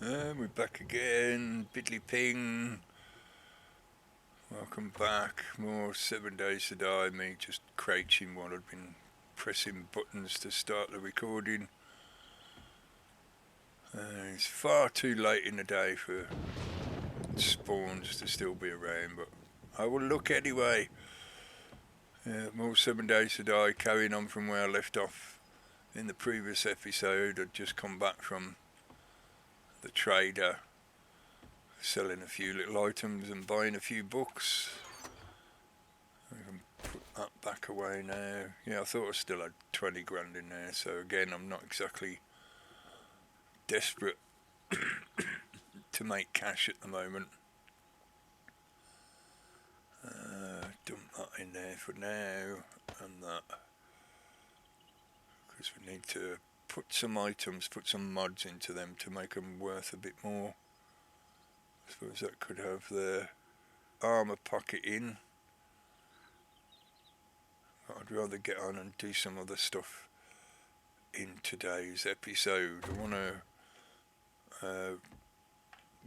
We're back again, Biddly Ping. Welcome back. More 7 Days to Die. Me just crouching while I've been pressing buttons to start the recording. It's far too late in the day for spawns to still be around, but I will look anyway. More 7 Days to Die, carrying on from where I left off in the previous episode. I'd just come back from the trader, selling a few little items and buying a few books. I can put that back away now. Yeah, I thought I still had 20 grand in there, so again, I'm not exactly desperate to make cash at the moment. Dump that in there for now, and that, because we need to put some mods into them to make them worth a bit more. I suppose that could have the armour pocket in. I'd rather get on and do some other stuff in today's episode. I want to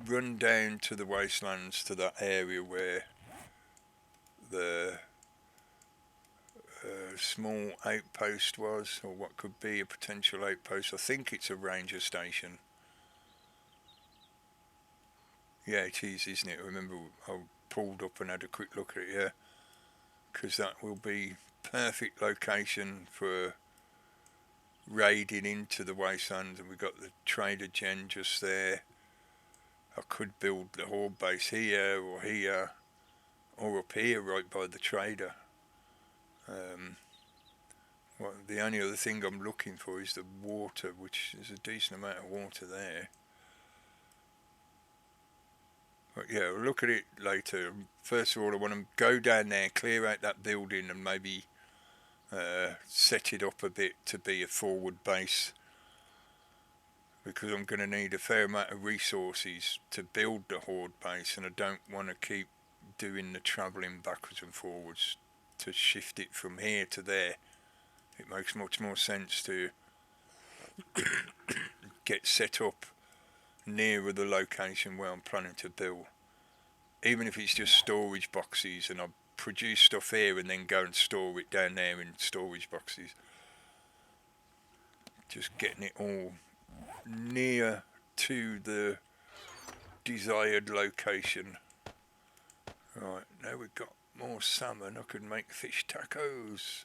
run down to the wastelands, to that area where the small outpost was, or what could be a potential outpost. I think it's a ranger station. Yeah, it is, isn't it? I remember I pulled up and had a quick look at it, yeah, because that will be perfect location for raiding into the wastelands, and we've got the trader gen just there. I could build the horde base here, or up here right by the trader. Well, the only other thing I'm looking for is the water, which is a decent amount of water there. But yeah, we'll look at it later. First of all, I want to go down there, clear out that building, and maybe set it up a bit to be a forward base, because I'm going to need a fair amount of resources to build the horde base, and I don't want to keep doing the travelling backwards and forwards to shift it from here to there. It makes much more sense to get set up nearer the location where I'm planning to build, even if it's just storage boxes, and I produce stuff here and then go and store it down there in storage boxes. Just getting it all near to the desired location. Right, now we've got more salmon. I could make fish tacos.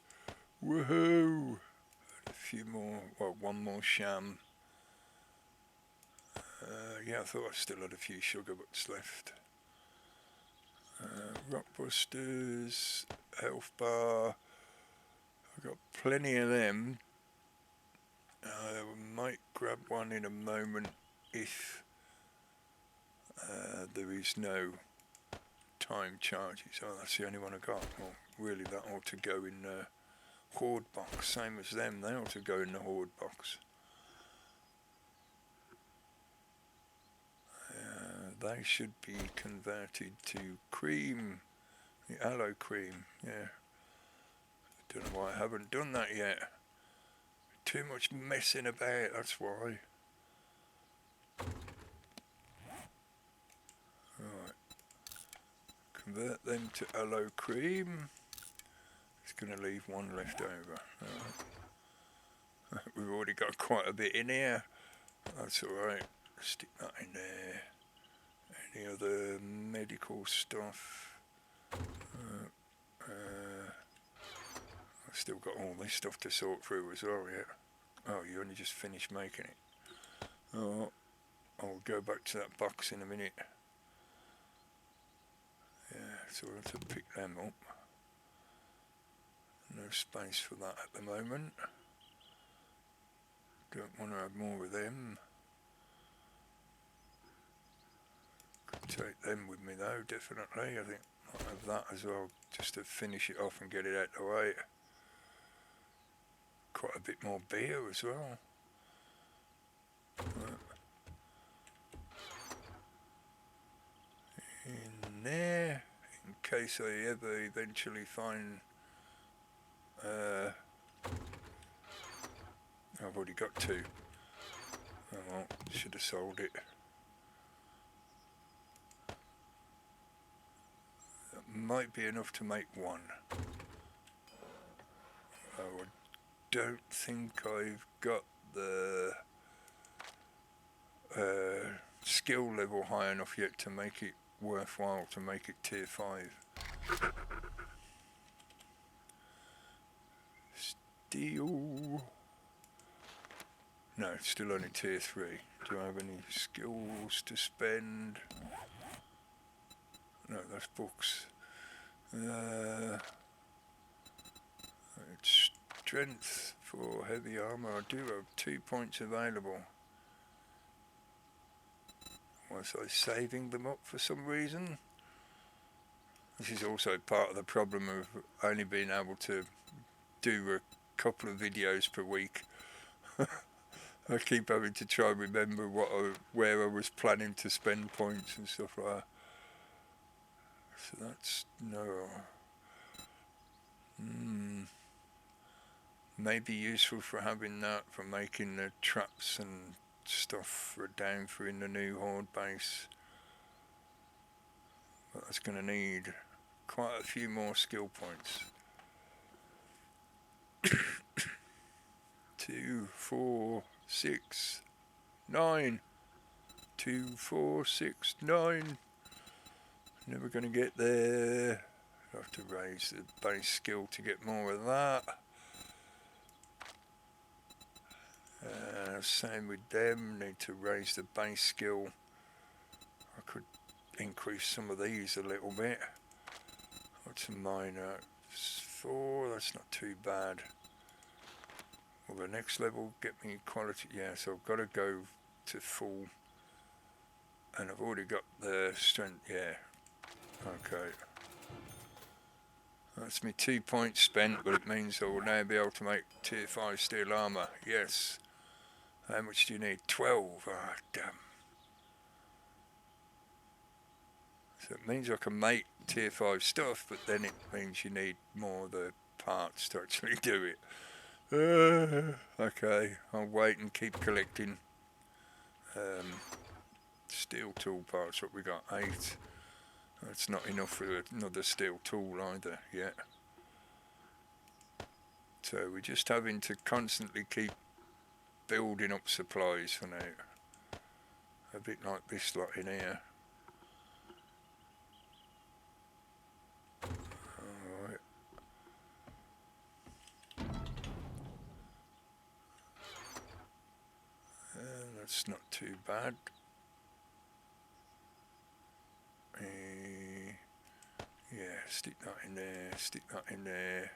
Woohoo! A few more, well, one more sham. Yeah, I thought I still had a few sugar butts left. Rockbusters, health bar. I've got plenty of them. I might grab one in a moment if there is no time charges. Oh, that's the only one I got. Well, really, that ought to go in the horde box. Same as them, they ought to go in the horde box. They should be converted to cream, the aloe cream. Yeah, don't know why I haven't done that yet. Too much messing about, that's why. Right, convert them to aloe cream. It's going to leave one left over. Right. We've already got quite a bit in here. That's alright. Stick that in there. Any other medical stuff? I've still got all this stuff to sort through as well yet. Oh, you only just finished making it. Oh, I'll go back to that box in a minute. Yeah, so we'll have to pick them up. No space for that at the moment. Don't want to have more of them. Could take them with me though, definitely. I think I'll have that as well, just to finish it off and get it out the way. Quite a bit more beer as well. In there, in case I ever eventually find... I've already got two. Oh well, should have sold it. might be enough to make one. I don't think I've got the skill level high enough yet to make it worthwhile, to make it tier 5. Steel. No, it's still only tier 3. Do I have any skills to spend? No, that's books. It's strength for heavy armour. I do have 2 points available. Was I saving them up for some reason? This is also part of the problem of only being able to do a couple of videos per week. I keep having to try and remember where I was planning to spend points and stuff like that. So that's no. Maybe useful for having that, for making the traps and stuff for down for in the new horde base. But that's going to need quite a few more skill points. 2, 4, 6, 9. 2, 4, 6, 9. Never going to get there. I'll have to raise the base skill to get more of that. Same with them, need to raise the base skill. I could increase some of these a little bit. What's a minor? 4, that's not too bad. Will the next level get me quality? Yeah, so I've got to go to full. And I've already got the strength, yeah. Okay. That's me 2 points spent, but it means I will now be able to make tier 5 steel armour. Yes. How much do you need? 12. Ah, damn. So it means I can make tier 5 stuff, but then it means you need more of the parts to actually do it. Okay, I'll wait and keep collecting steel tool parts. What we got? 8. That's not enough for another steel tool either yet. So we're just having to constantly keep building up supplies for now. A bit like this lot in here. Alright. That's not too bad. Yeah, stick that in there, stick that in there.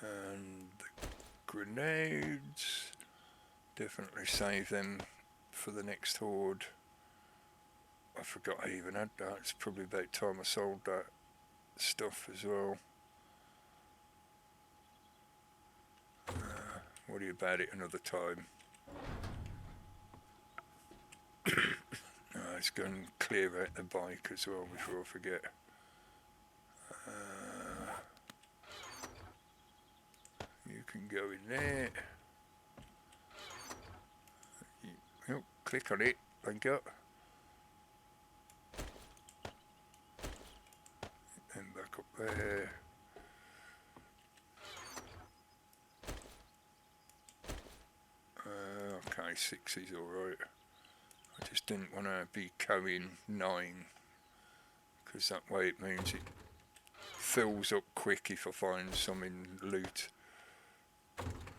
And the grenades, definitely save them for the next horde. I forgot I even had that. It's probably about time I sold that stuff as well. Worry about it another time. Let's go and clear out the bike as well before I forget. You can go in there. Click on it. Thank you. And back up there. Okay, 6 is alright. I just didn't want to be carrying 9, because that way it means it fills up quick if I find some in loot.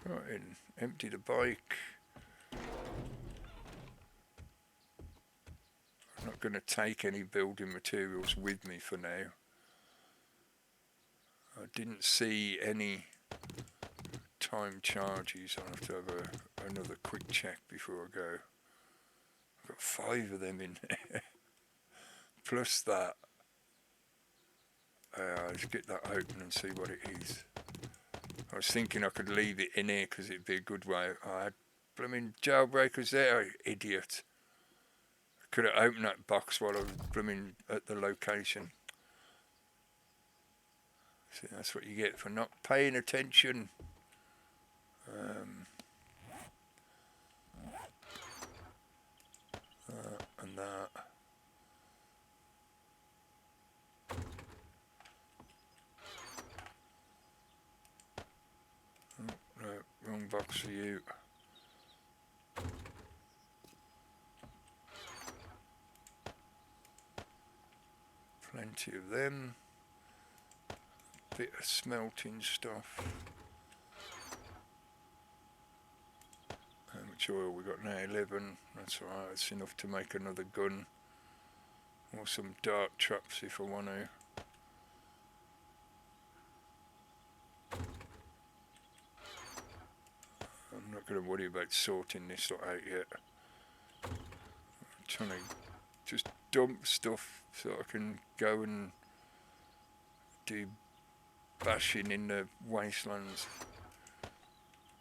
Right, and empty the bike. I'm not going to take any building materials with me for now. I didn't see any time charges. I'll have to have another quick check before I go. I've got 5 of them in there. Plus that. Let's get that open and see what it is. I was thinking I could leave it in here because it'd be a good way. I had blooming jailbreakers there, idiot. I could have opened that box while I was blooming at the location. See, that's what you get for not paying attention. And that. box for you. Plenty of them. Bit of smelting stuff. How much oil we got now? 11. That's alright, that's enough to make another gun. Or some dart traps if I want to. I'm not going to worry about sorting this lot out yet. I'm trying to just dump stuff so I can go and do bashing in the wastelands.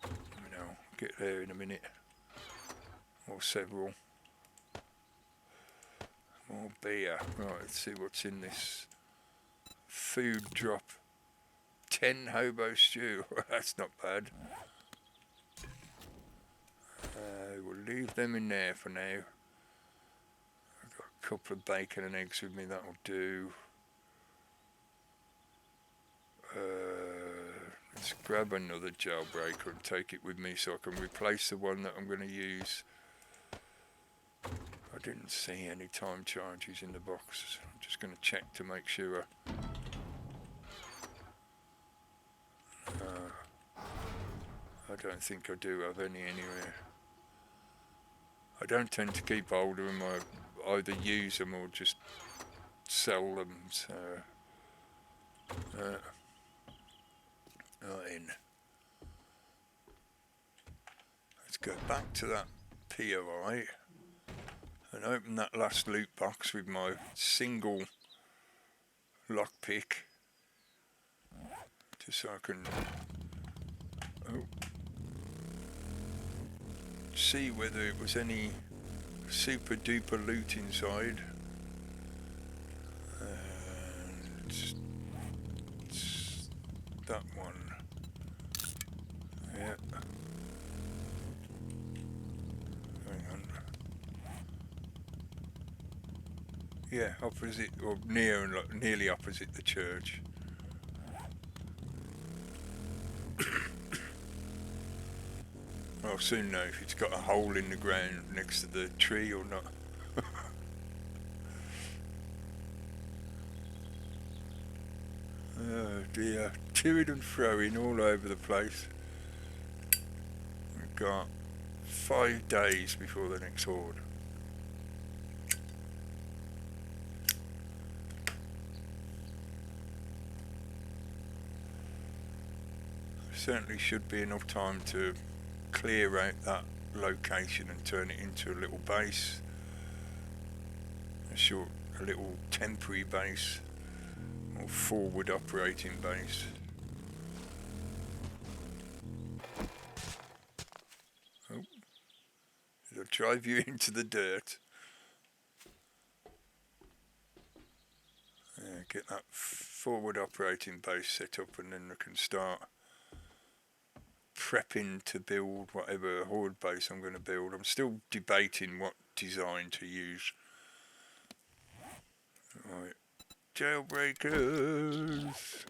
I'll get there in a minute. Or several. More beer. Right, let's see what's in this food drop. 10 hobo stew. That's not bad. We'll leave them in there for now. I've got a couple of bacon and eggs with me, that'll do. Let's grab another jailbreaker and take it with me so I can replace the one that I'm going to use. I didn't see any time charges in the box. I'm just going to check to make sure. I don't think I do have any anywhere. I don't tend to keep hold of them. I either use them or just sell them. So, in. Let's go back to that POI and open that last loot box with my single lockpick, just so I can see whether it was any super duper loot inside. And it's that one. Yeah. Hang on. Yeah, opposite or nearly opposite the church. I'll soon know if it's got a hole in the ground next to the tree or not. Oh dear, toing and froing all over the place. We've got 5 days before the next horde. Certainly should be enough time to clear out that location and turn it into a little base, a little temporary base or forward operating base. Oh, it'll drive you into the dirt. Get that forward operating base set up, and then I can start prepping to build whatever horde base I'm going to build. I'm still debating what design to use. Right, jailbreakers.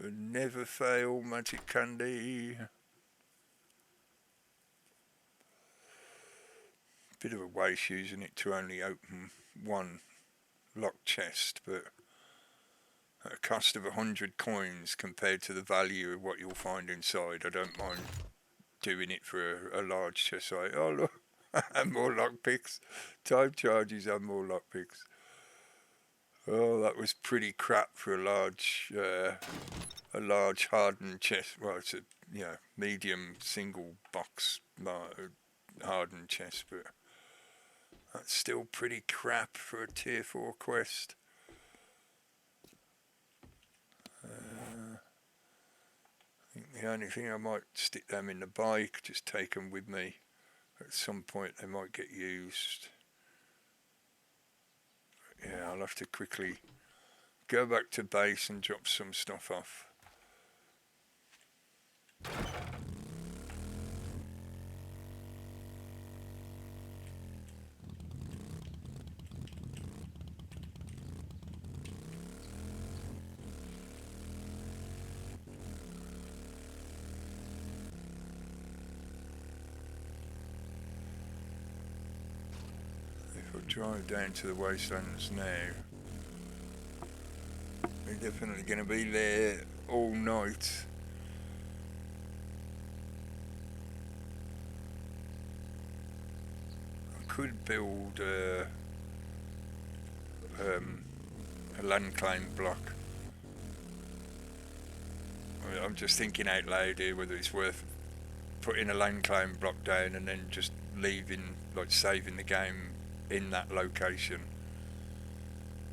Never fail, magic candy. Bit of a waste using it to only open one locked chest, but at a cost of 100 coins compared to the value of what you'll find inside, I don't mind doing it for a large chest. Like, oh look, more lockpicks. Time charges and more lockpicks. Oh, that was pretty crap for a large hardened chest. Well, it's a medium single box hardened chest, but that's still pretty crap for a tier 4 quest. I think the only thing, I might stick them in the bike, just take them with me. At some point they might get used. Yeah, I'll have to quickly go back to base and drop some stuff off. If I drive down to the wastelands now, we're definitely going to be there all night. I could build a land claim block. I'm just thinking out loud here whether it's worth putting a land claim block down and then just leaving, like saving the game in that location.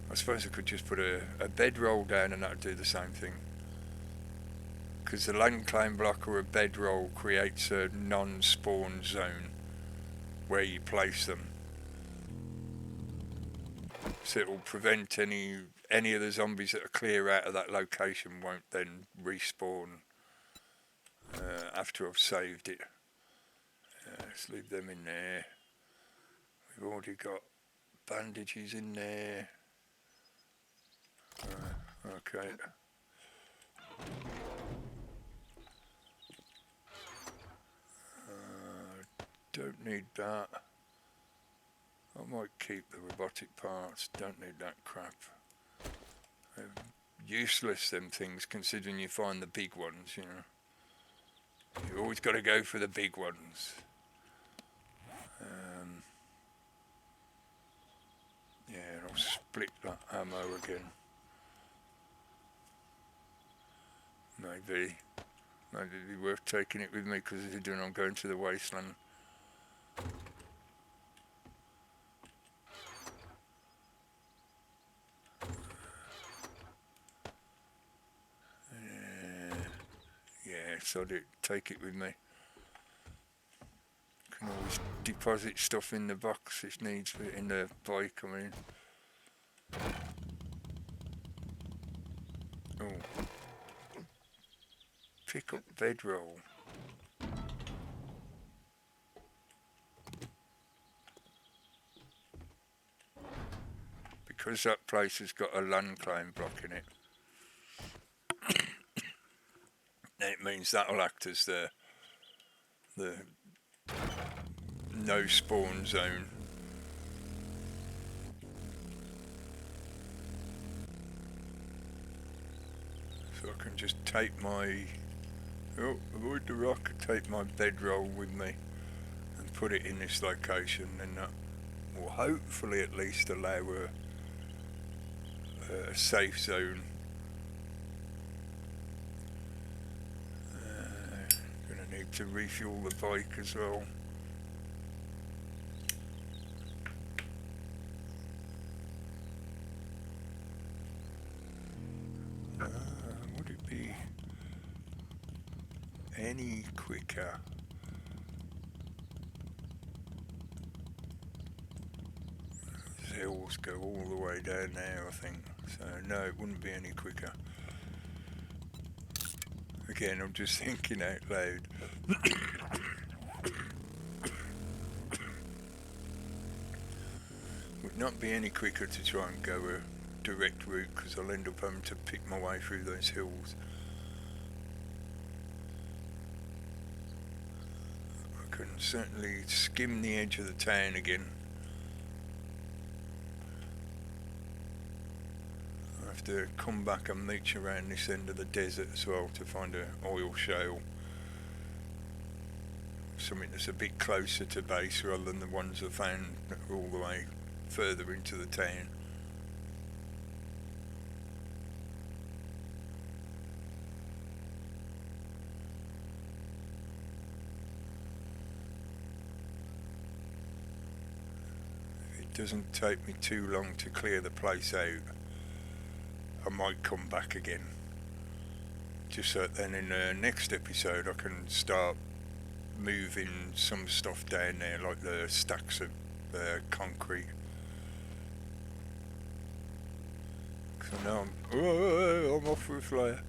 I suppose I could just put a bedroll down and that would do the same thing. Because the land claim block or a bedroll creates a non-spawn zone where you place them. So it will prevent any of the zombies that are clear out of that location won't then respawn after I've saved it. Let's leave them in there. We've already got bandages in there. Okay. Don't need that. I might keep the robotic parts. Don't need that crap. They're useless, them things, considering you find the big ones, you know. You've always got to go for the big ones. Yeah, I'll split that ammo again. Maybe it'd be worth taking it with me because if you're doing, I'm going to the wasteland. Yeah, so take it with me. Can always deposit stuff in the box if needs be, in the bike, I mean. Oh. Pick up bedroll. Because that place has got a land claim block in it, it means that'll act as the no spawn zone. So I can just take my avoid the rock, take my bedroll with me and put it in this location, and that will hopefully at least allow a safe zone. Gonna need to refuel the bike as well. Would it be any quicker? The hills go all the way down there, I think. So no, it wouldn't be any quicker. Again, I'm just thinking out loud. Would not be any quicker to try and go a direct route because I'll end up having to pick my way through those hills. I can certainly skim the edge of the town again. I have to come back and mooch around this end of the desert as well to find an oil shale. Something that's a bit closer to base rather than the ones I found that are all the way further into the town. If it doesn't take me too long to clear the place out, I might come back again. Just so that then in the next episode I can start moving some stuff down there, like the stacks of concrete. Because I know I'm off for a flyer.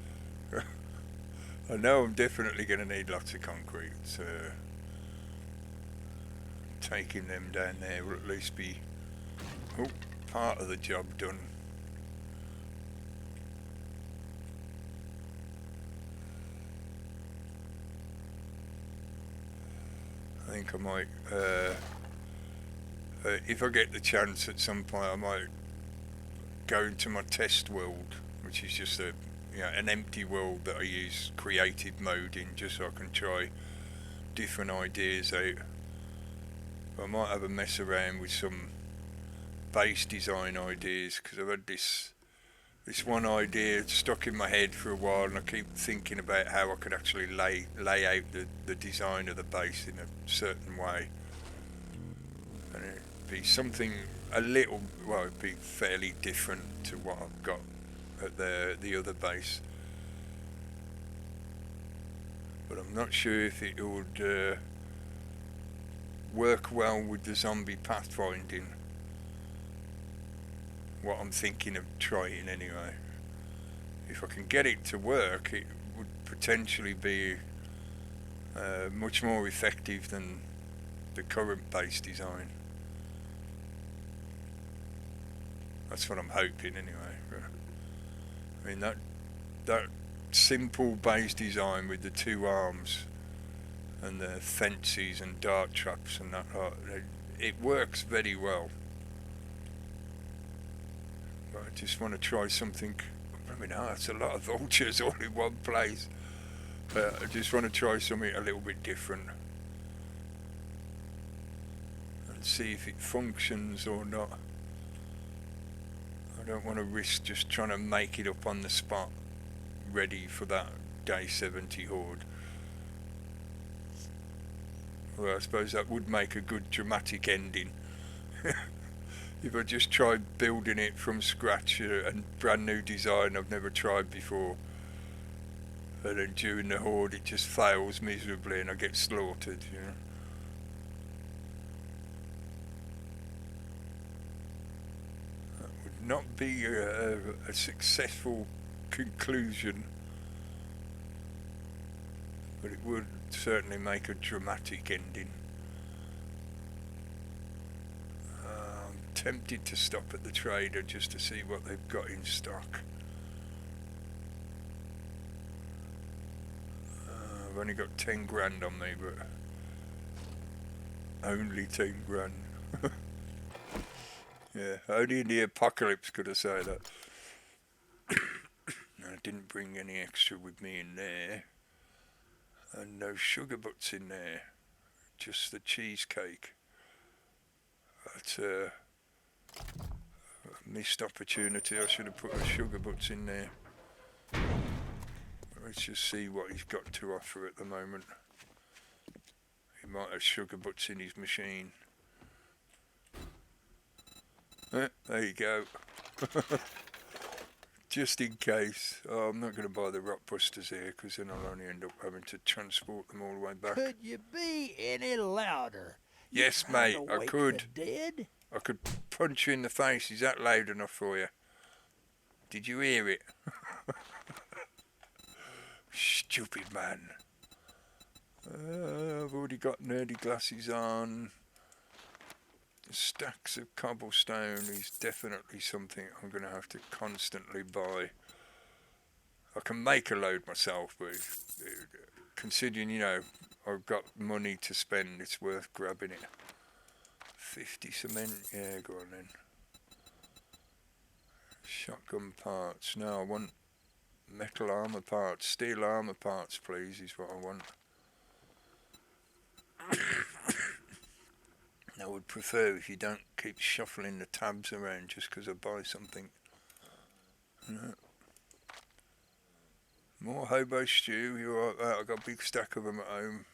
I know I'm definitely going to need lots of concrete, so taking them down there will at least be part of the job done. I think I might If I get the chance at some point, I might go into my test world, which is just an empty world that I use creative mode in, just so I can try different ideas out. I might have a mess around with some base design ideas, because I've had this one idea stuck in my head for a while, and I keep thinking about how I could actually lay out the design of the base in a certain way, and it'd be something it'd be fairly different to what I've got at the other base, but I'm not sure if it would work well with the zombie pathfinding. What I'm thinking of trying anyway. If I can get it to work, it would potentially be much more effective than the current base design. That's what I'm hoping anyway. I mean, that simple base design with the 2 arms and the fences and dart traps and that, it works very well. But I just want to try something. I mean, that's a lot of vultures all in one place. But I just want to try something a little bit different and see if it functions or not. I don't want to risk just trying to make it up on the spot, ready for that day 70 horde. Well, I suppose that would make a good dramatic ending. If I just tried building it from scratch, and brand new design I've never tried before, and then during the horde it just fails miserably and I get slaughtered, That would not be a successful conclusion, but it would certainly make a dramatic ending. Tempted to stop at the trader just to see what they've got in stock. I've only got 10 grand on me, but only 10 grand. Yeah, only in the apocalypse could I say that. I didn't bring any extra with me in there, and no sugar butts in there, just the cheesecake. That's a missed opportunity. I should have put the sugar butts in there. Let's just see what he's got to offer at the moment. He might have sugar butts in his machine. There you go. Just in case. Oh, I'm not going to buy the rock busters here, because then I'll only end up having to transport them all the way back. Could you be any louder? Yes, mate, I could. Dead? I could punch you in the face. Is that loud enough for you? Did you hear it? Stupid man. I've already got nerdy glasses on. The stacks of cobblestone is definitely something I'm going to have to constantly buy. I can make a load myself, but considering, I've got money to spend, it's worth grabbing it. 50 cement, yeah, go on then. Shotgun parts, no, I want metal armour parts, steel armour parts please, is what I want. I would prefer if you don't keep shuffling the tabs around just because I buy something. More hobo stew, you like that? I've got a big stack of them at home.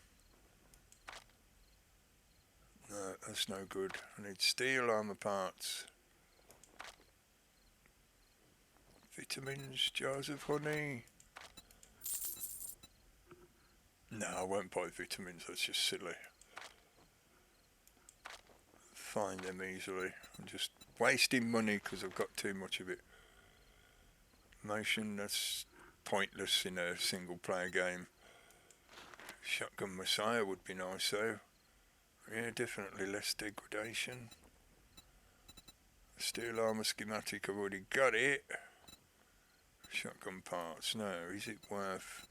No, that's no good. I need steel armour parts. Vitamins, jars of honey. No, I won't buy vitamins, that's just silly. Find them easily. I'm just wasting money because I've got too much of it. Motion, that's pointless in a single player game. Shotgun Messiah would be nice though. Yeah, definitely less degradation. Steel armour schematic, I've already got it. Shotgun parts, no, is it worth...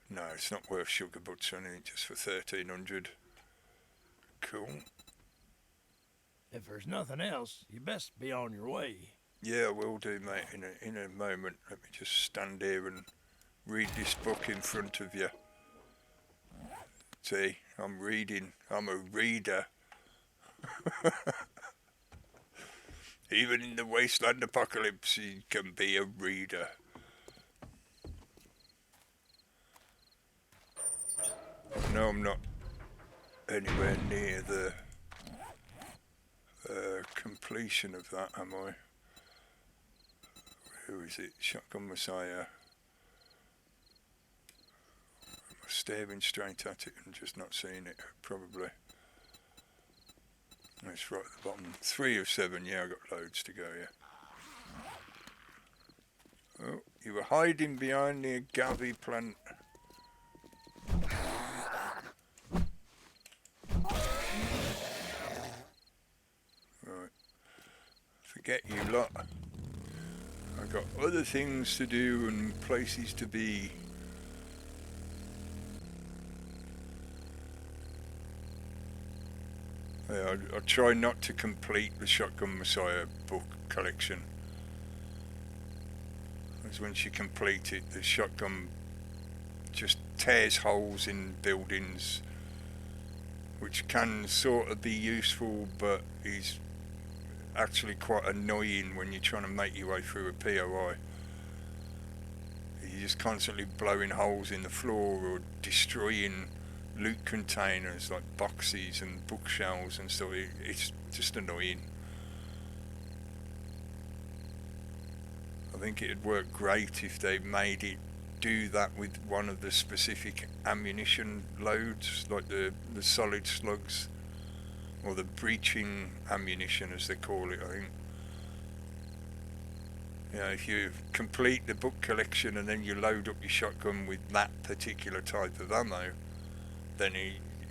No, it's not worth sugar butts or anything, just for 1300. Cool. If there's nothing else, you best be on your way. Yeah, I will do, mate, in a moment. Let me just stand here and read this book in front of you. See, I'm reading. I'm a reader. Even in the wasteland apocalypse, you can be a reader. No, I'm not anywhere near the completion of that, am I? Where is it? Shotgun Messiah. Am I staring straight at it and just not seeing it? Probably. It's right at the bottom. 3 of 7, yeah, I've got loads to go, yeah. Oh, you were hiding behind the agave plant. Right. Forget you lot. I've got other things to do and places to be. Yeah, I try not to complete the Shotgun Messiah book collection. Because once you complete it, the shotgun just tears holes in buildings, which can sort of be useful, but is actually quite annoying when you're trying to make your way through a POI. You're just constantly blowing holes in the floor or destroying loot containers like boxes and bookshelves and stuff. It's just annoying. I think it'd work great if they made it do that with one of the specific ammunition loads, like the solid slugs, or the breaching ammunition as they call it, I think. You know, if you complete the book collection and then you load up your shotgun with that particular type of ammo, then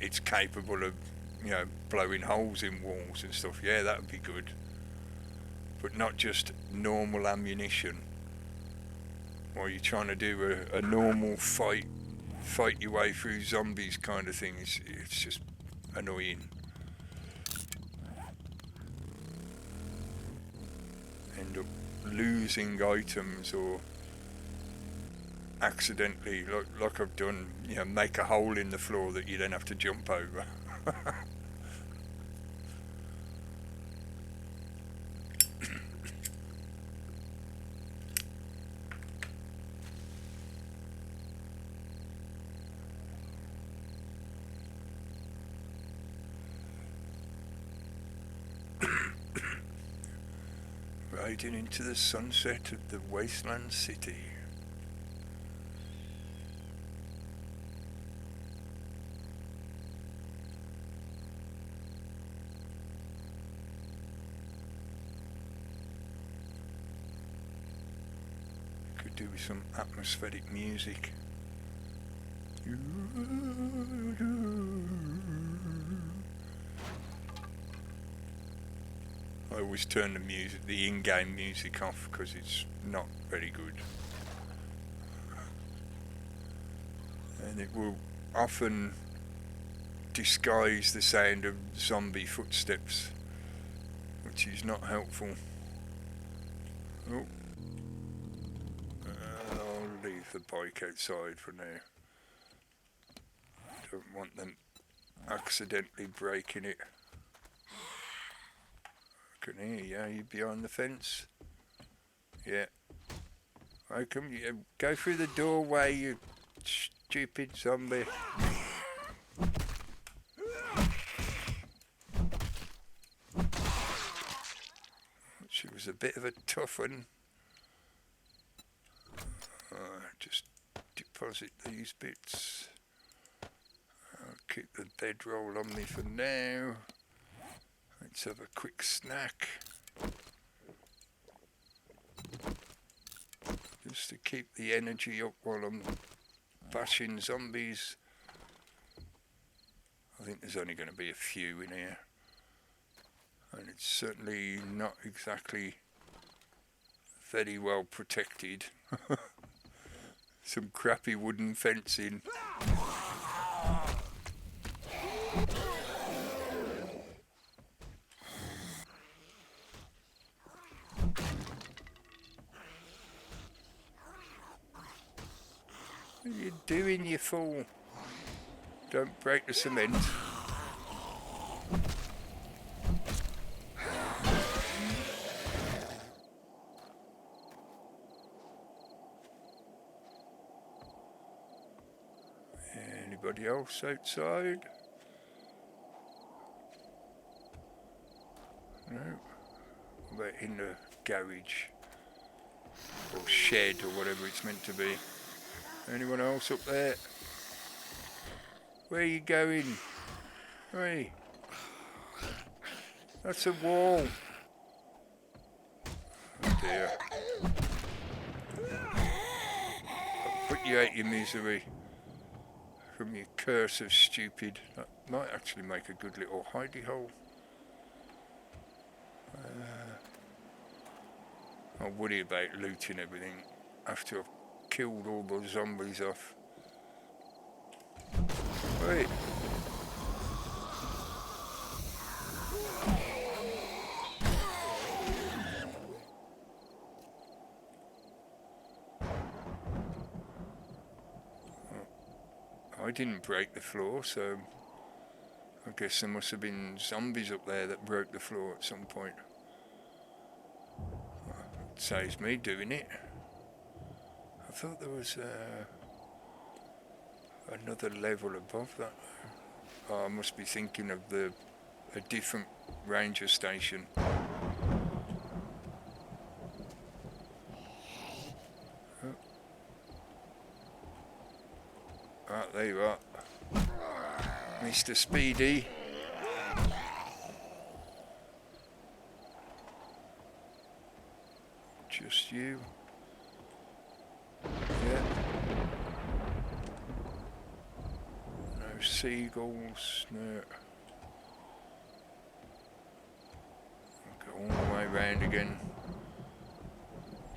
it's capable of, you know, blowing holes in walls and stuff. Yeah, that would be good. But not just normal ammunition. While you're trying to do a normal fight your way through zombies kind of thing, it's just annoying. End up losing items or accidentally, like I've done, you know, make a hole in the floor that you then have to jump over. Riding into the sunset of the wasteland city. Could do with some atmospheric music. I always turn the in-game music off because it's not very good. And it will often disguise the sound of zombie footsteps, which is not helpful. Oh. I'll leave the bike outside for now. Don't want them accidentally breaking it. I can hear you. Are you behind the fence? Yeah. How come you go through the doorway, you stupid zombie? She was a bit of a tough one. Just deposit these bits. I'll keep the bedroll on me for now. Let's have a quick snack. Just to keep the energy up while I'm bashing zombies. I think there's only going to be a few in here. And it's certainly not exactly very well protected. Some crappy wooden fencing. doing, you fool? Don't break the cement. Anybody else outside? No. What about in the garage? Or shed or whatever it's meant to be. Anyone else up there? Where are you going? Hey. That's a wall. Oh dear. I'll put you out your misery. From your curse of stupid. That might actually make a good little hidey hole. I'll worry about looting everything after I've killed all the zombies off. Wait. I didn't break the floor, so I guess there must have been zombies up there that broke the floor at some point. It saves me doing it. I thought there was another level above that. Oh, I must be thinking of a different ranger station. Ah, there you are. Mr. Speedy. Just you. Yeah. No seagulls, no. I'll go all the way round again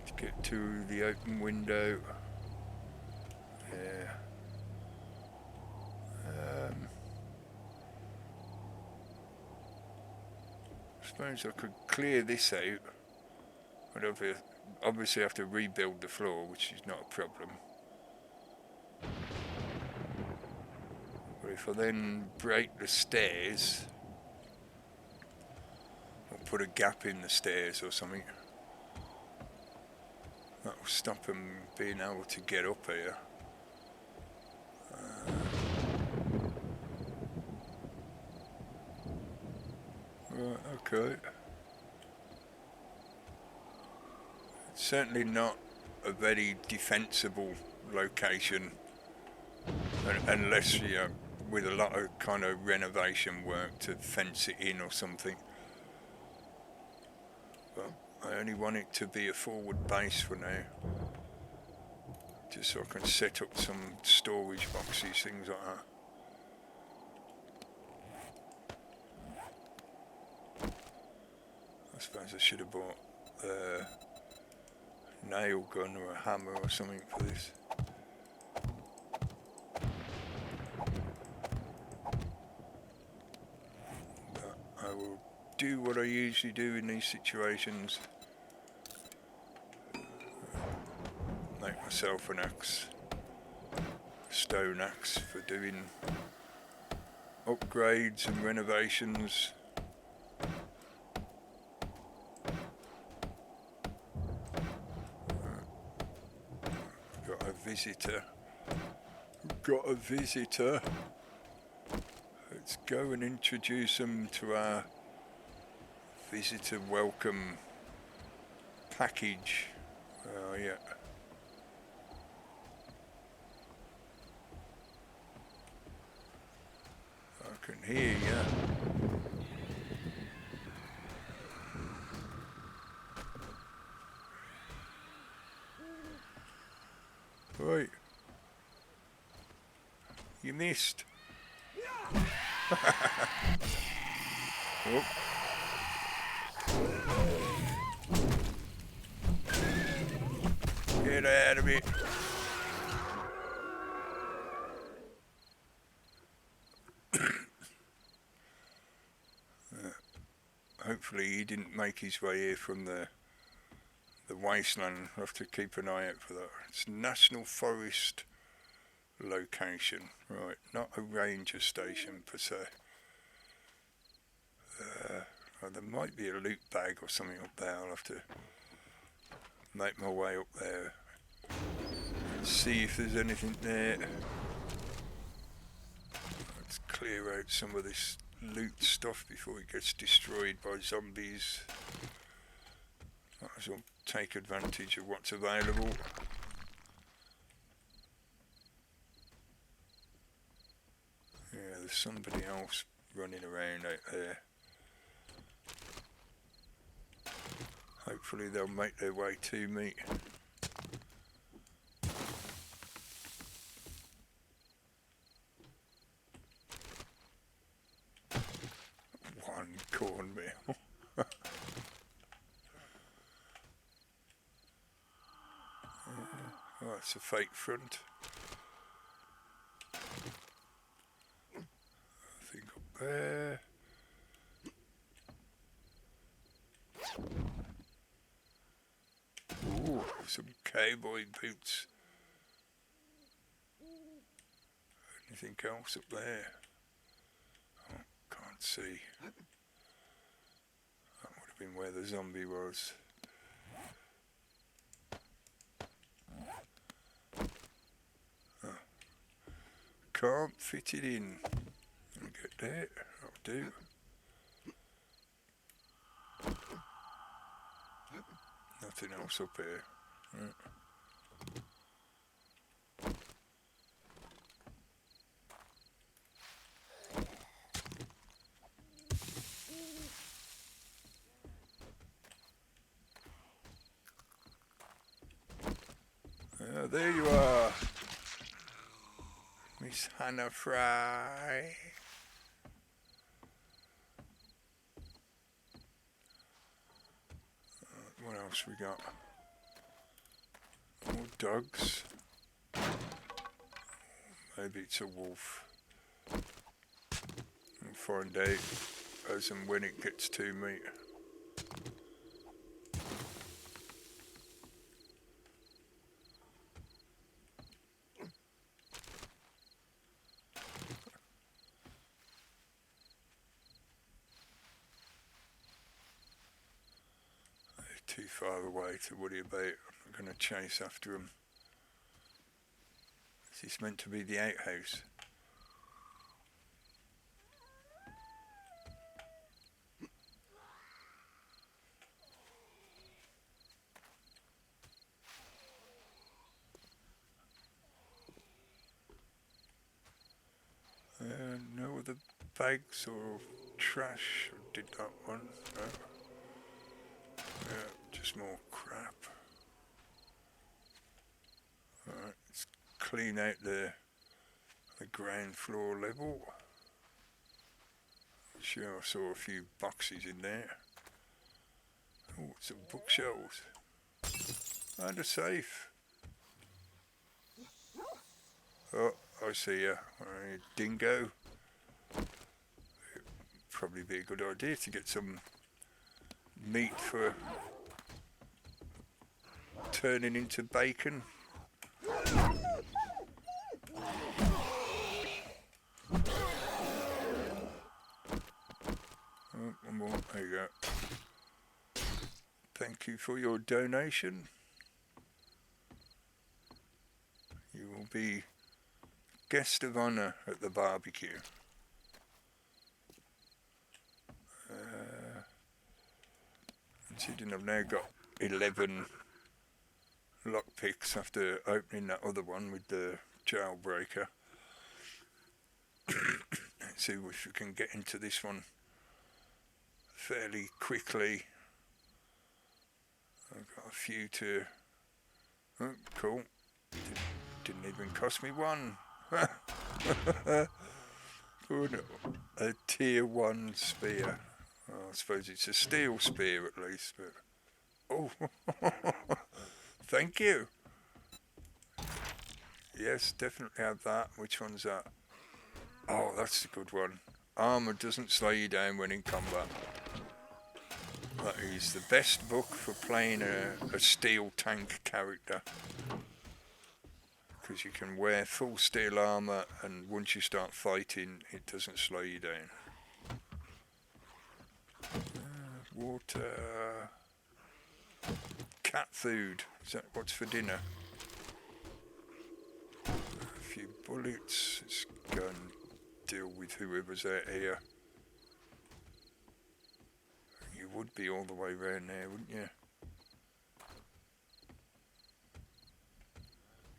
to get to the open window. Yeah. I suppose I could clear this out. I'd obviously have to rebuild the floor, which is not a problem. But if I then break the stairs, or put a gap in the stairs or something, that will stop them being able to get up here. Right, okay. It's certainly not a very defensible location, unless you're with a lot of kind of renovation work to fence it in or something. But I only want it to be a forward base for now, just so I can set up some storage boxes, things like that. I suppose I should have bought a nail gun or a hammer or something for this. But I will do what I usually do in these situations. Make myself an axe, a stone axe, for doing upgrades and renovations. Got a visitor. Let's go and introduce them to our visitor welcome package. Oh yeah. I can hear you. Right. You missed. Oh. Get out of it. Hopefully he didn't make his way here from the wasteland. I'll have to keep an eye out for that. It's National Forest location. Right, not a ranger station per se. Well, there might be a loot bag or something up there. I'll have to make my way up there and see if there's anything there. Let's clear out some of this loot stuff before it gets destroyed by zombies. Might as well take advantage of what's available. Yeah, there's somebody else running around out there. Hopefully they'll make their way to me. One cornmeal. Oh, it's a fake front. I think up there. Ooh, some cowboy boots. Anything else up there? Oh, can't see. That would have been where the zombie was. Oh. Can't fit it in. Let me get there. I'll do. Nothing else up here. Right. There you are, Miss Hannah Fry. What else we got? More dogs. Maybe it's a wolf. We'll find out as and when it gets to me. Too far away to worry about. I'm going to chase after him. Is this meant to be the outhouse? No other bags or trash. I did that one. No. Just more crap. Alright, let's clean out the ground floor level. Sure, I saw a few boxes in there. Oh, some bookshelves. And a safe. Oh, I see ya. Alright, dingo. It'd probably be a good idea to get some meat for turning into bacon. Oh, one more. There you go. Thank you for your donation. You will be guest of honour at the barbecue. Considering I've now got 11 lockpicks after opening that other one with the jailbreaker. Let's see if we can get into this one fairly quickly. I've got a few to... Oh, cool. Didn't even cost me one. Oh no. A tier 1 spear. Oh, I suppose it's a steel spear at least, but... Oh! Thank you! Yes, definitely have that. Which one's that? Oh, that's a good one. Armour doesn't slow you down when in combat. That is the best book for playing a steel tank character. because you can wear full steel armour, and once you start fighting, it doesn't slow you down. Water. Cat food. Is that what's for dinner? A few bullets. Let's go and deal with whoever's out here. You would be all the way round there, wouldn't you?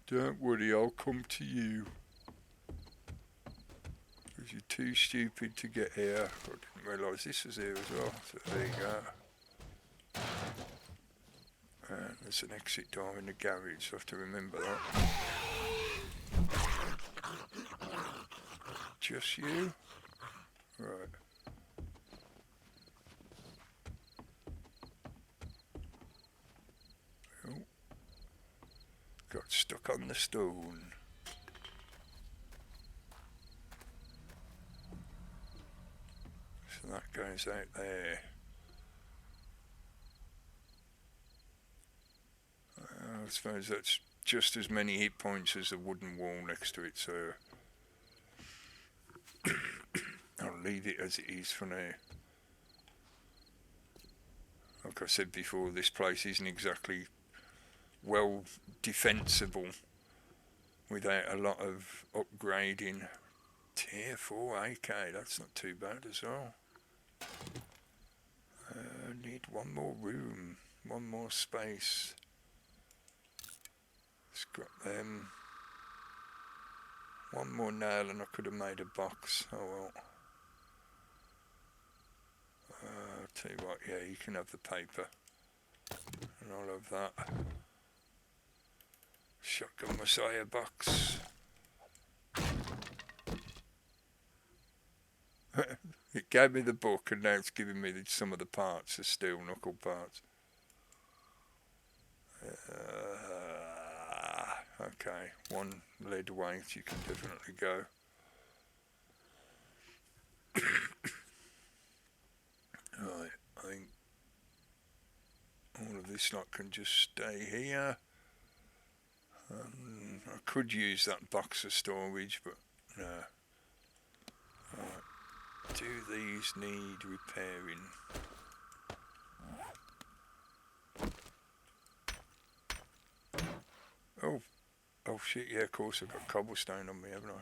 Don't worry, I'll come to you. Because you're too stupid to get here. I didn't realise this was here as well. So there you go. And there's an exit door in the garage, so I have to remember that. Just you? Right. Oh. Got stuck on the stone. So that goes out there. I suppose that's just as many hit points as the wooden wall next to it, so I'll leave it as it is for now. Like I said before, this place isn't exactly well defensible without a lot of upgrading. Tier 4 AK, that's not too bad as well. Need one more room, one more space. Scrap them. One more nail and I could have made a box. Oh well. I'll tell you what, yeah, you can have the paper. And I'll have that. Shotgun Messiah box. It gave me the book and now it's giving me some of the parts, the steel knuckle parts. Okay, one lead weight, you can definitely go. Right, I think all of this lot can just stay here. I could use that box of storage, but no. Right. Do these need repairing? Oh shit, yeah, of course I've got cobblestone on me, haven't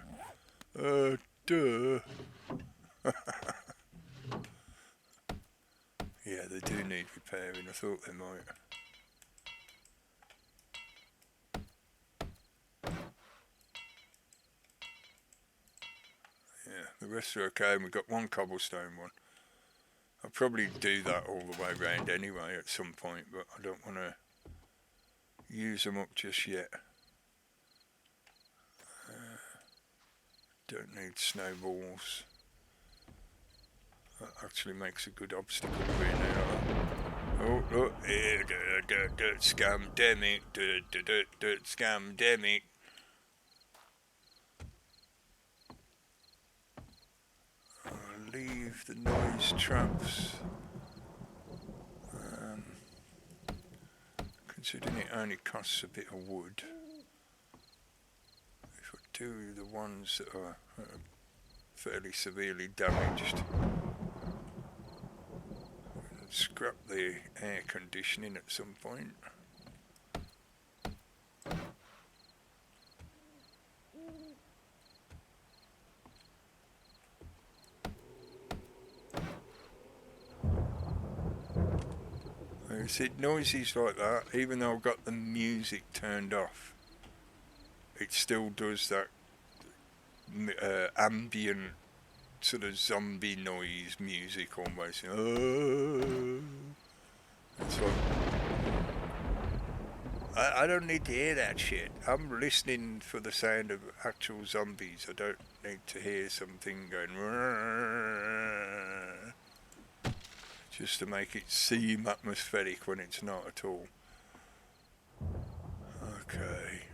I? Duh. Yeah, they do need repairing, I thought they might. Yeah, the rest are okay, and we've got one cobblestone one. I'll probably do that all the way around anyway at some point, but I don't want to use them up just yet. Don't need snowballs. That actually makes a good obstacle right now. Oh, look, scam-demic, scam-demic. I'll leave the noise traps. Considering it only costs a bit of wood. If I do the ones that are fairly severely damaged, scrap the air conditioning at some point. Like I said, noises like that, even though I've got the music turned off, it still does that ambient sort of zombie noise music almost. It's like, I don't need to hear that shit. I'm listening for the sound of actual zombies. I don't need to hear something going just to make it seem atmospheric when it's not at all. Okay.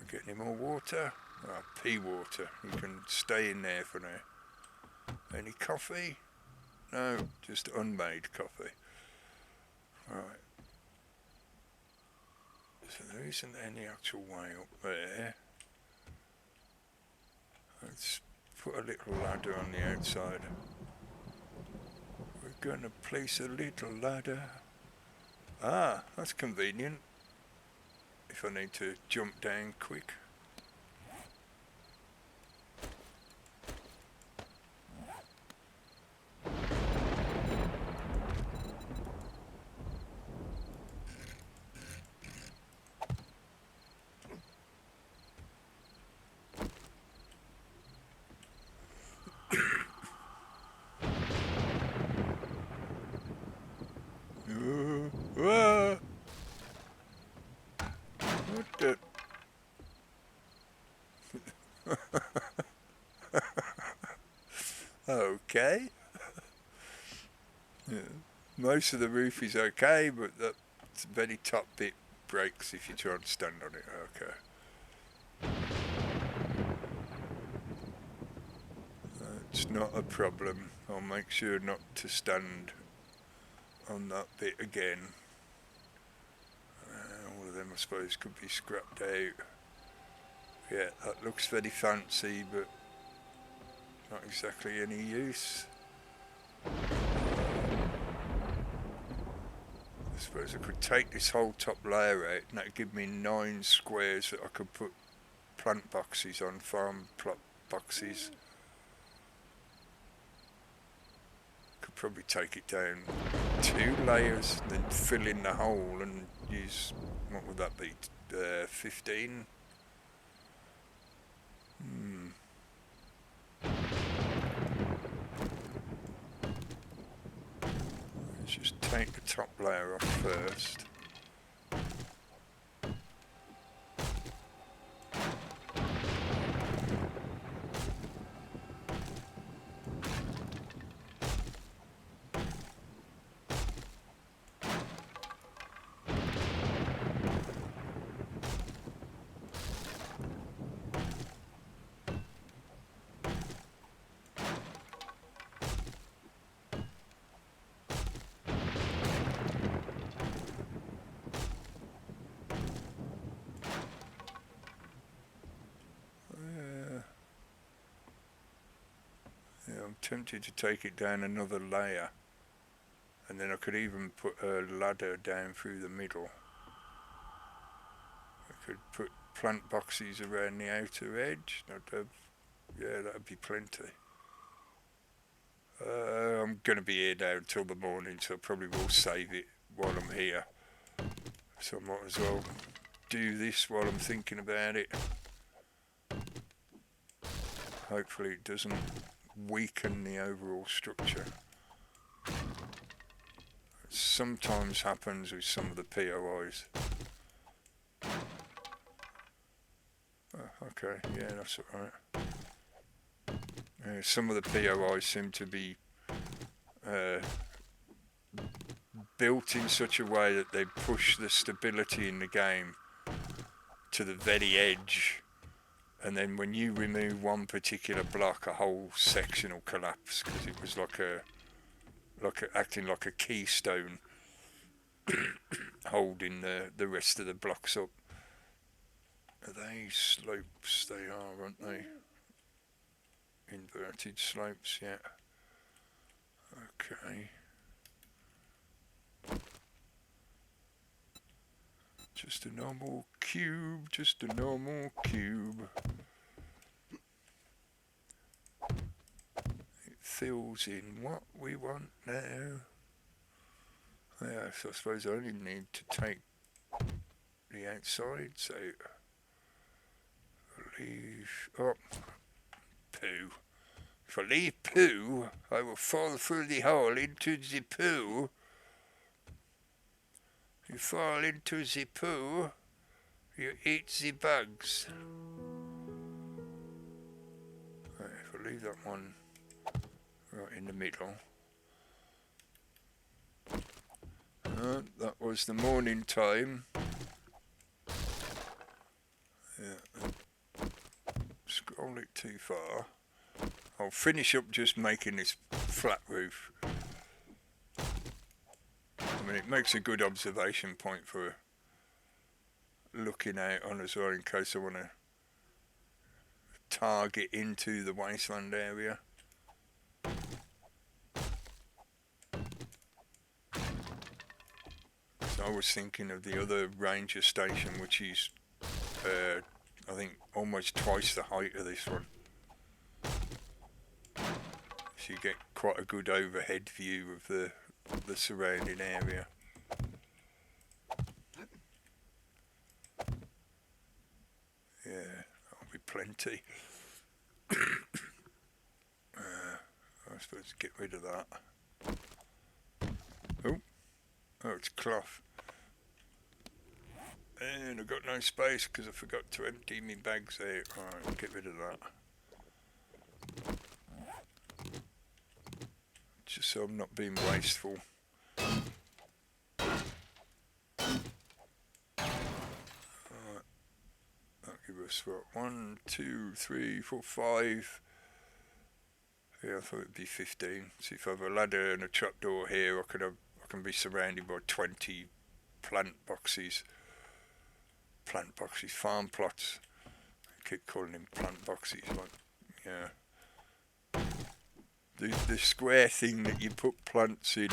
Get any more water? Oh, pea water. You can stay in there for now. Any coffee? No, just unmade coffee. Right. So there isn't any actual way up there. Let's put a little ladder on the outside. We're going to place a little ladder. Ah, that's convenient. If I need to jump down quick. What the? Okay. Yeah. Most of the roof is okay, but the very top bit breaks if you try and stand on it. Okay. It's not a problem. I'll make sure not to stand on that bit again. All of them I suppose could be scrapped out. Yeah, that looks very fancy, but not exactly any use. I suppose I could take this whole top layer out and that'd give me 9 squares that I could put plant boxes on, farm plot boxes. Could probably take it down 2 layers, then fill in the hole and use, what would that be, 15? Let's just take the top layer off first. I'm tempted to take it down another layer, and then I could even put a ladder down through the middle. I could put plant boxes around the outer edge. That'd be plenty. I'm going to be here now until the morning, so I probably will save it while I'm here. So I might as well do this while I'm thinking about it. Hopefully it doesn't weaken the overall structure. It sometimes happens with some of the POIs. Oh, okay, yeah, that's alright. Some of the POIs seem to be built in such a way that they push the stability in the game to the very edge, and then when you remove one particular block, a whole section will collapse because it was acting like a keystone holding the rest of the blocks up. Are they slopes? They are, aren't they? Inverted slopes, yeah. Okay. Just a normal cube, just a normal cube. It fills in what we want now. Yeah, so I suppose I only need to take the outsides out. Leave, oh, poo. If I leave poo, I will fall through the hole into the poo. You fall into the poo, you eat the bugs. Right, if I leave that one right in the middle. That was the morning time. Yeah. Scroll it too far. I'll finish up just making this flat roof. I mean, it makes a good observation point for looking out on as well in case I want to target into the wasteland area. So I was thinking of the other ranger station, which is I think almost twice the height of this one. So you get quite a good overhead view of the surrounding area. Yeah, that'll be plenty. I suppose get rid of that. Oh, it's cloth. And I've got no space because I forgot to empty my bags out. Alright, get rid of that. Just so I'm not being wasteful. Alright, that'll give us what? 1, 2, 3, 4, 5. Yeah, I thought it'd be 15. So if I have a ladder and a trapdoor here, I can be surrounded by 20 plant boxes. Farm plots. I keep calling them plant boxes, like, yeah. The square thing that you put plants in.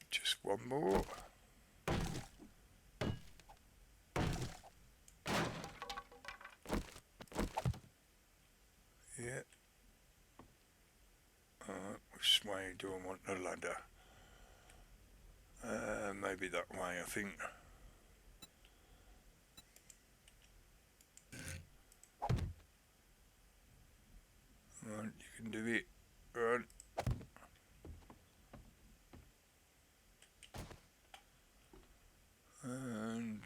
Just one more. Yeah. Which way do I want the ladder? Maybe that way, I think. Right, you can do it. Right. And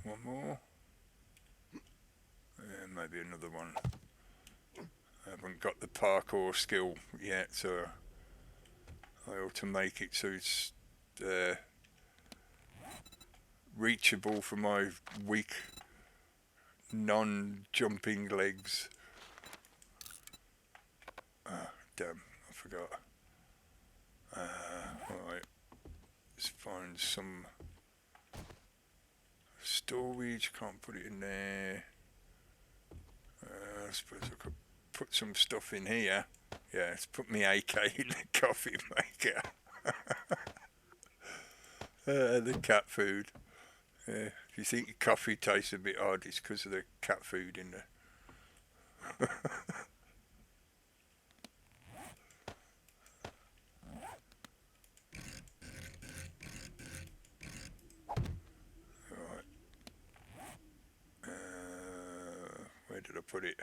one more. And maybe another one. I haven't got the parkour skill yet, so I ought to make it so it's reachable for my weak non-jumping legs. Damn, I forgot. Alright, let's find some storage. Can't put it in there. I suppose I could put some stuff in here. Yeah, let's put my AK in the coffee maker. The cat food. If you think your coffee tastes a bit odd, it's because of the cat food in there. Right. Where did I put it?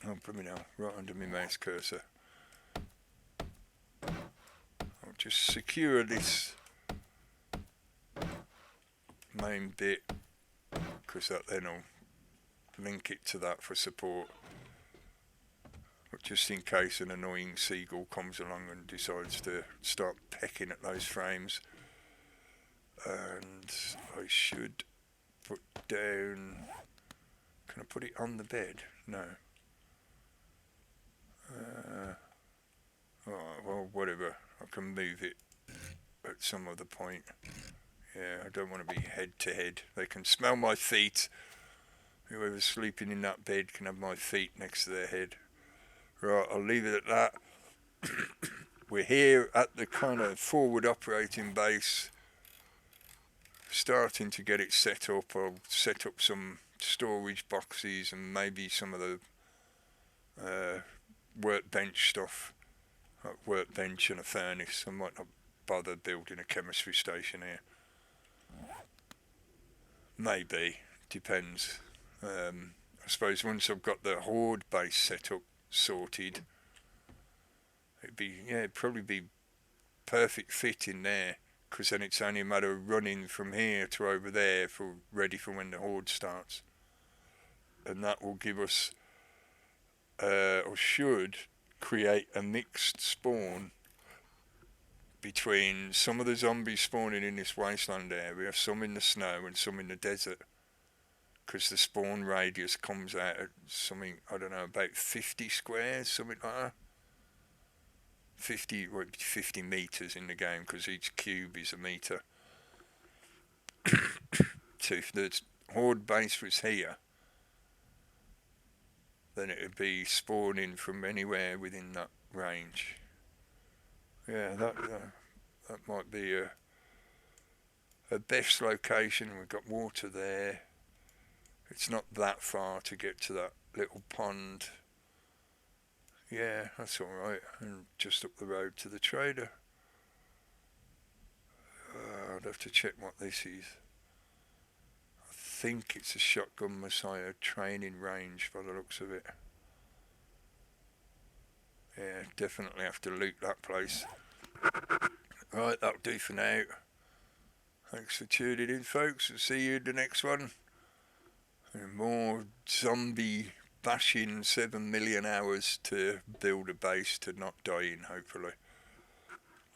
Oh, put me now, right under my mouse cursor. I'll just secure this main bit, because that then will link it to that for support. But just in case an annoying seagull comes along and decides to start pecking at those frames. And I should put down... Can I put it on the bed? No. Well, whatever. I can move it at some other point. Yeah, I don't want to be head to head. They can smell my feet. Whoever's sleeping in that bed can have my feet next to their head. Right, I'll leave it at that. We're here at the kind of forward operating base. Starting to get it set up. I'll set up some storage boxes and maybe some of the workbench stuff. Like workbench and a furnace. I might not bother building a chemistry station here. Maybe, depends. I suppose once I've got the horde base set up, sorted, it'd probably be perfect fit in there, because then it's only a matter of running from here to over there ready for when the horde starts, and that will give us, or should create a mixed spawn between some of the zombies spawning in this wasteland area, some in the snow and some in the desert, because the spawn radius comes out at something, I don't know, about 50 squares, something like that. 50 meters in the game, because each cube is a meter. So if the horde base was here, then it would be spawning from anywhere within that range. Yeah, that might be a best location. We've got water there. It's not that far to get to that little pond. Yeah, that's alright. And just up the road to the trader. I'd have to check what this is. I think it's a Shotgun Messiah training range by the looks of it. Yeah, definitely have to loot that place. Right, that'll do for now. Thanks for tuning in, folks. I'll see you in the next one. And more zombie bashing 7 million hours to build a base to not die in, hopefully.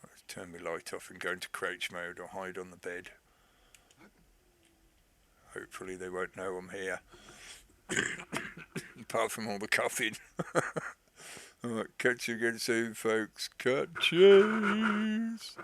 I'll turn my light off and go into crouch mode or hide on the bed. Hopefully they won't know I'm here. Apart from all the coughing. Alright, catch you again soon, folks. Cut, cheese!